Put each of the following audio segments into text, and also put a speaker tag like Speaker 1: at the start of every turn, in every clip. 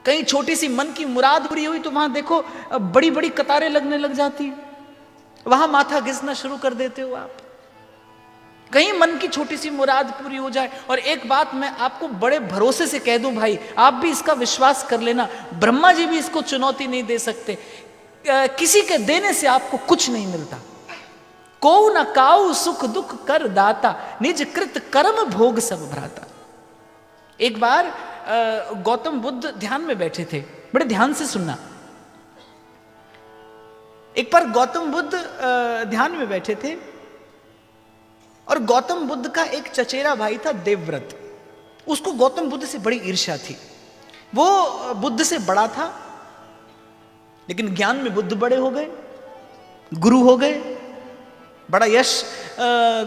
Speaker 1: कहीं छोटी सी मन की मुराद पूरी हुई तो वहां देखो बड़ी बड़ी कतारें लगने लग जाती है, वहां माथा घिसना शुरू कर देते हो आप। कहीं मन की छोटी सी मुराद पूरी हो जाए। और एक बात मैं आपको बड़े भरोसे से कह दूं भाई, आप भी इसका विश्वास कर लेना, ब्रह्मा जी भी इसको चुनौती नहीं दे सकते। किसी के देने से आपको कुछ नहीं मिलता। को न काऊ सुख दुख कर दाता, निज कृत कर्म भोग सब भ्राता। एक बार गौतम बुद्ध ध्यान में बैठे थे, बड़े ध्यान से सुनना। एक बार गौतम बुद्ध ध्यान में बैठे थे और गौतम बुद्ध का एक चचेरा भाई था देवव्रत। उसको गौतम बुद्ध से बड़ी ईर्ष्या थी। वो बुद्ध से बड़ा था, लेकिन ज्ञान में बुद्ध बड़े हो गए, गुरु हो गए, बड़ा यश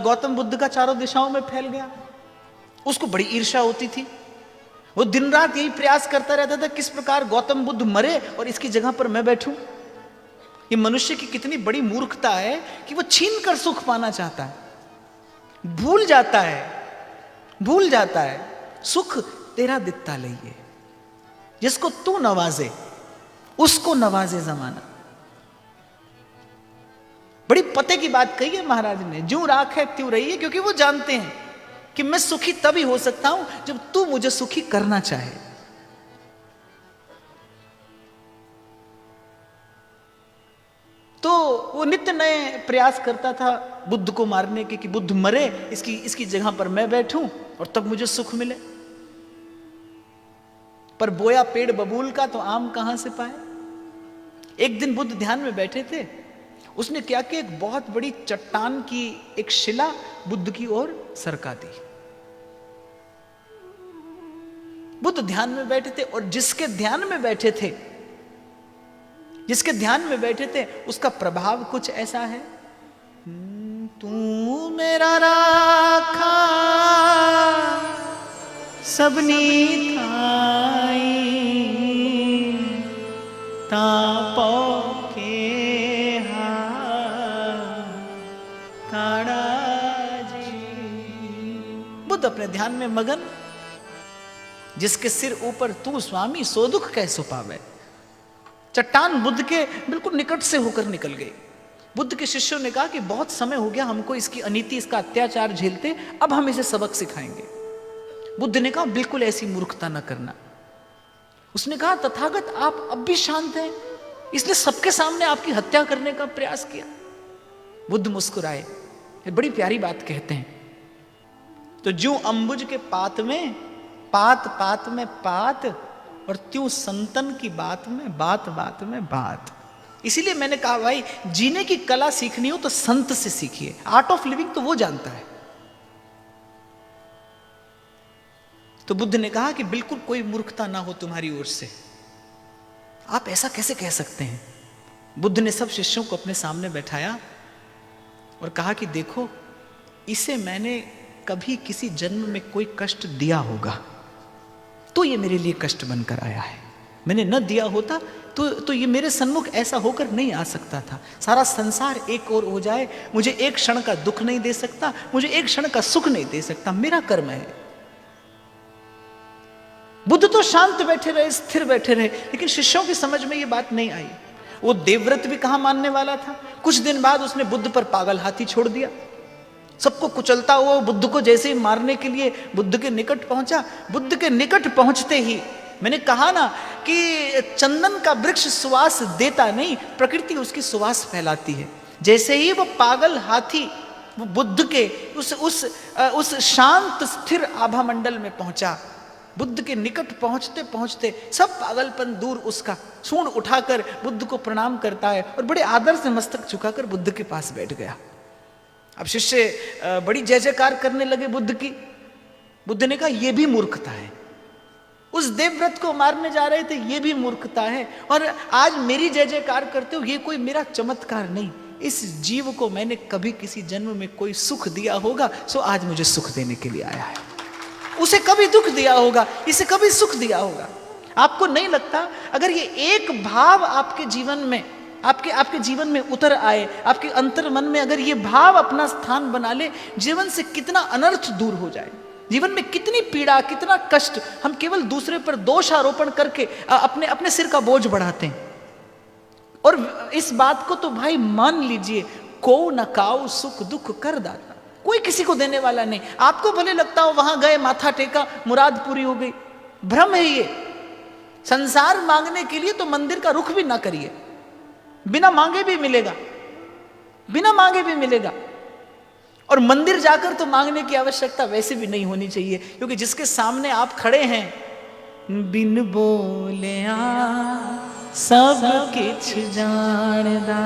Speaker 1: गौतम बुद्ध का चारों दिशाओं में फैल गया। उसको बड़ी ईर्ष्या होती थी। वो दिन रात यही प्रयास करता रहता था किस प्रकार गौतम बुद्ध मरे और इसकी जगह पर मैं बैठूं। ये मनुष्य की कितनी बड़ी मूर्खता है कि वो छीन कर सुख पाना चाहता है, भूल जाता है सुख तेरा दित्ता लइए, जिसको तू नवाजे उसको नवाजे जमाना। बड़ी पते की बात कही है महाराज ने, ज्यों राख है त्यों रही है, क्योंकि वो जानते हैं कि मैं सुखी तभी हो सकता हूं जब तू मुझे सुखी करना चाहे। तो वो नित्य नए प्रयास करता था बुद्ध को मारने के, कि बुद्ध मरे, इसकी जगह पर मैं बैठूं और तब मुझे सुख मिले। पर बोया पेड़ बबूल का तो आम कहां से पाए। एक दिन बुद्ध ध्यान में बैठे थे, उसने क्या कि एक बहुत बड़ी चट्टान की एक शिला बुद्ध की ओर सरका दी। बुद्ध ध्यान में बैठे थे और जिसके ध्यान में बैठे थे उसका प्रभाव कुछ ऐसा है। तू मेरा राखा सबनी थाई, तापो के काड़ा जी। बुद्ध अपने ध्यान में मगन, जिसके सिर ऊपर तू स्वामी सो दुख कैसो पावे। चट्टान बुद्ध के बिल्कुल निकट से होकर निकल गई। बुद्ध के शिष्यों ने कहा कि बहुत समय हो गया हमको इसकी अनीति, इसका अत्याचार झेलते, अब हम इसे सबक सिखाएंगे। बुद्ध ने कहा बिल्कुल ऐसी मूर्खता न करना। उसने कहा तथागत आप अब भी शांत हैं, इसलिए सबके सामने आपकी हत्या करने का प्रयास किया। बुद्ध मुस्कुराए, बड़ी प्यारी बात कहते हैं, तो ज्यों अंबुज के पात में पात और त्यों संतन की बात में बात। इसीलिए मैंने कहा भाई, जीने की कला सीखनी हो तो संत से सीखिए। आर्ट ऑफ लिविंग तो वो जानता है। तो बुद्ध ने कहा कि बिल्कुल कोई मूर्खता ना हो तुम्हारी ओर से, आप ऐसा कैसे कह सकते हैं। बुद्ध ने सब शिष्यों को अपने सामने बैठाया और कहा कि देखो, इसे मैंने कभी किसी जन्म में कोई कष्ट दिया होगा तो ये मेरे लिए कष्ट बनकर आया है। मैंने न दिया होता तो ये मेरे सन्मुख ऐसा होकर नहीं आ सकता था। सारा संसार एक ओर हो जाए, मुझे एक क्षण का दुख नहीं दे सकता, मुझे एक क्षण का सुख नहीं दे सकता, मेरा कर्म है। बुद्ध तो शांत बैठे रहे, स्थिर बैठे रहे, लेकिन शिष्यों की समझ में ये बात नहीं आई। वो देवव्रत भी कहां मानने वाला था। कुछ दिन बाद उसने बुद्ध पर पागल हाथी छोड़ दिया। सबको कुचलता हुआ बुद्ध को जैसे ही मारने के लिए बुद्ध के निकट पहुंचा। बुद्ध के निकट पहुंचते ही, मैंने कहा ना कि चंदन का वृक्ष सुवास देता नहीं, प्रकृति उसकी सुवास फैलाती है। जैसे ही वो पागल हाथी वो बुद्ध के उस शांत स्थिर आभा मंडल में पहुंचा, बुद्ध के निकट पहुंचते पहुंचते सब पागलपन दूर उसका सूंड उठाकर बुद्ध को प्रणाम करता है और बड़े आदर से मस्तक झुकाकर बुद्ध के पास बैठ गया। अब शिष्य बड़ी जय जयकार करने लगे बुद्ध की। बुद्ध ने कहा यह भी मूर्खता है, उस देवव्रत को मारने जा रहे थे, यह भी मूर्खता है, और आज मेरी जय जयकार करते हो, ये कोई मेरा चमत्कार नहीं। इस जीव को मैंने कभी किसी जन्म में कोई सुख दिया होगा, सो आज मुझे सुख देने के लिए आया है। उसे कभी दुख दिया होगा, इसे कभी सुख दिया होगा। आपको नहीं लगता अगर ये एक भाव आपके जीवन में आपके जीवन में उतर आए, आपके अंतर मन में अगर ये भाव अपना स्थान बना ले, जीवन से कितना अनर्थ दूर हो जाए। जीवन में कितनी पीड़ा, कितना कष्ट हम केवल दूसरे पर दोष आरोपण करके अपने अपने सिर का बोझ बढ़ाते हैं। और इस बात को तो भाई मान लीजिए, को न काऊ सुख दुख कर दाता, कोई किसी को देने वाला नहीं। आपको भले लगता हो वहां गए, माथा टेका, मुराद पूरी हो गई, भ्रम है ये। संसार मांगने के लिए तो मंदिर का रुख भी ना करिए, बिना मांगे भी मिलेगा, बिना मांगे भी मिलेगा। और मंदिर जाकर तो मांगने की आवश्यकता वैसे भी नहीं होनी चाहिए, क्योंकि जिसके सामने आप खड़े हैं, बिन बोलिया सब किछ जानदा,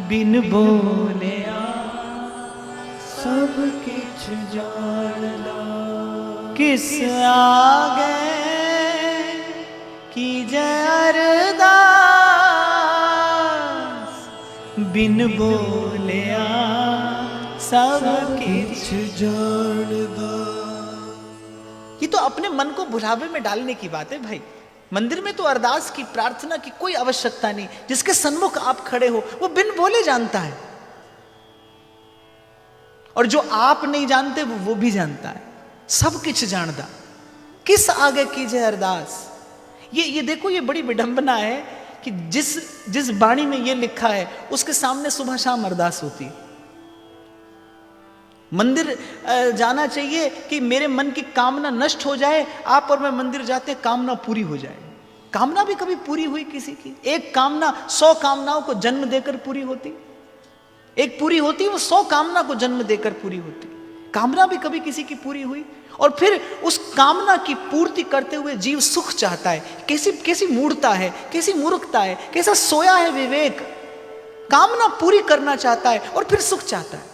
Speaker 1: बिन बोलिया सब किछ जानदा, किस आगे की जय अरदास, बिन बोलिया सब किछ जानदा। ये तो अपने मन को बुलावे में डालने की बात है भाई। मंदिर में तो अरदास की, प्रार्थना की कोई आवश्यकता नहीं। जिसके सन्मुख आप खड़े हो वो बिन बोले जानता है, और जो आप नहीं जानते वो भी जानता है। सब किछ जानदा, किस आगे कीजिए अरदास। ये देखो, ये बड़ी विडंबना है कि जिस बाणी में ये लिखा है उसके सामने सुबह शाम अरदास होती है। मंदिर जाना चाहिए कि मेरे मन की कामना नष्ट हो जाए, आप और मैं मंदिर जाते कामना पूरी हो जाए। कामना भी कभी पूरी हुई किसी की? एक कामना 100 कामनाओं को जन्म देकर पूरी होती, एक पूरी होती वो 100 कामना को जन्म देकर पूरी होती। कामना भी कभी किसी की पूरी हुई? और फिर उस कामना की पूर्ति करते हुए जीव सुख चाहता है। कैसी मूढ़ता है, कैसी मूर्खता है, कैसा सोया है विवेक। कामना पूरी करना चाहता है और फिर सुख चाहता है।